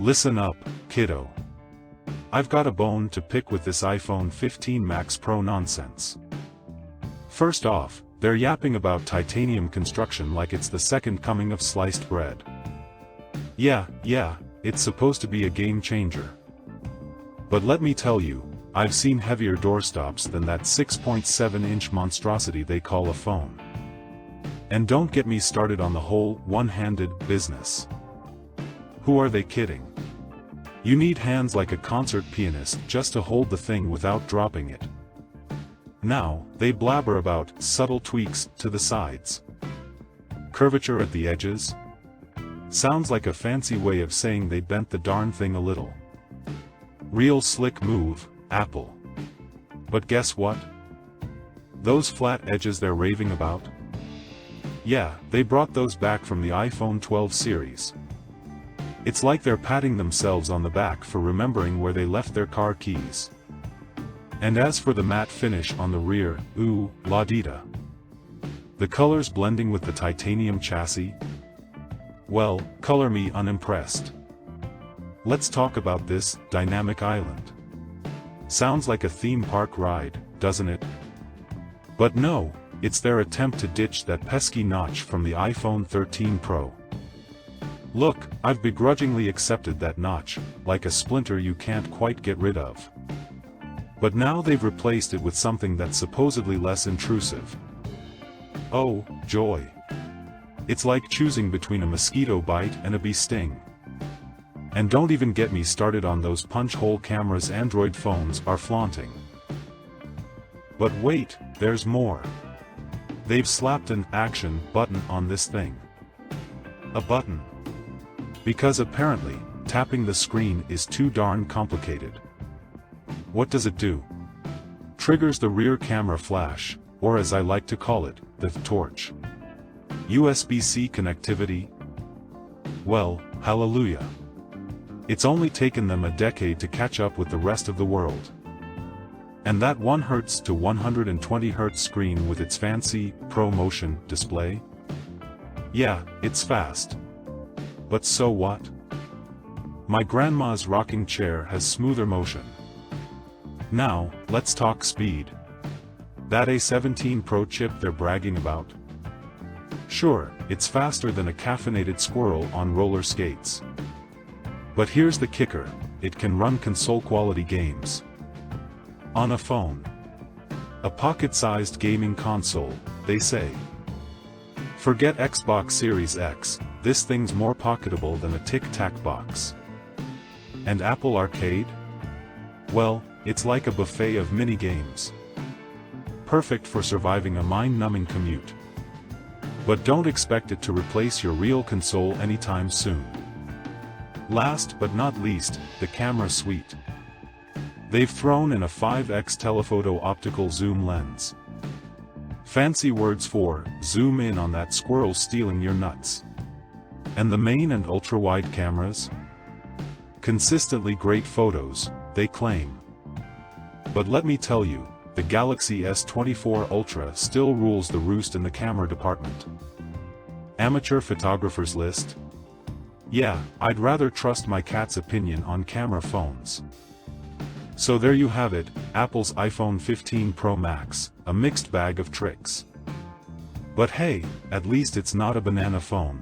Listen up, kiddo. I've got a bone to pick with this iPhone 15 Max Pro nonsense. First off, they're yapping about titanium construction like it's the second coming of sliced bread. Yeah, it's supposed to be a game changer. But let me tell you, I've seen heavier doorstops than that 6.7-inch monstrosity they call a phone. And don't get me started on the whole one-handed business. Who are they kidding? You need hands like a concert pianist just to hold the thing without dropping it. Now, they blabber about subtle tweaks to the sides. Curvature at the edges? Sounds like a fancy way of saying they bent the darn thing a little. Real slick move, Apple. But guess what? Those flat edges they're raving about? Yeah, they brought those back from the iPhone 12 series. It's like they're patting themselves on the back for remembering where they left their car keys. And as for the matte finish on the rear, ooh, la-dee-da. The colors blending with the titanium chassis? Well, color me unimpressed. Let's talk about this dynamic island. Sounds like a theme park ride, doesn't it? But no, it's their attempt to ditch that pesky notch from the iPhone 13 Pro. Look, I've begrudgingly accepted that notch, like a splinter you can't quite get rid of. But now they've replaced it with something that's supposedly less intrusive. Oh, joy. It's like choosing between a mosquito bite and a bee sting. And don't even get me started on those punch-hole cameras Android phones are flaunting. But wait, there's more. They've slapped an action button on this thing. A button. Because apparently, tapping the screen is too darn complicated. What does it do? Triggers the rear camera flash, or as I like to call it, the torch. USB-C connectivity? Well, hallelujah. It's only taken them a decade to catch up with the rest of the world. And that 1 Hz to 120 Hz screen with its fancy ProMotion display? Yeah, it's fast. But so what? My grandma's rocking chair has smoother motion. Now, let's talk speed. That A17 Pro chip they're bragging about? Sure, it's faster than a caffeinated squirrel on roller skates. But here's the kicker, it can run console-quality games. On a phone. A pocket-sized gaming console, they say. Forget Xbox Series X, this thing's more pocketable than a tic-tac box. And Apple Arcade? Well, it's like a buffet of mini-games. Perfect for surviving a mind-numbing commute. But don't expect it to replace your real console anytime soon. Last but not least, the camera suite. They've thrown in a 5x telephoto optical zoom lens. Fancy words for, zoom in on that squirrel stealing your nuts. And the main and ultra-wide cameras? Consistently great photos, they claim. But let me tell you, the Galaxy S24 Ultra still rules the roost in the camera department. Amateur photographers list? Yeah, I'd rather trust my cat's opinion on camera phones. So there you have it, Apple's iPhone 15 Pro Max, a mixed bag of tricks. But hey, at least it's not a banana phone.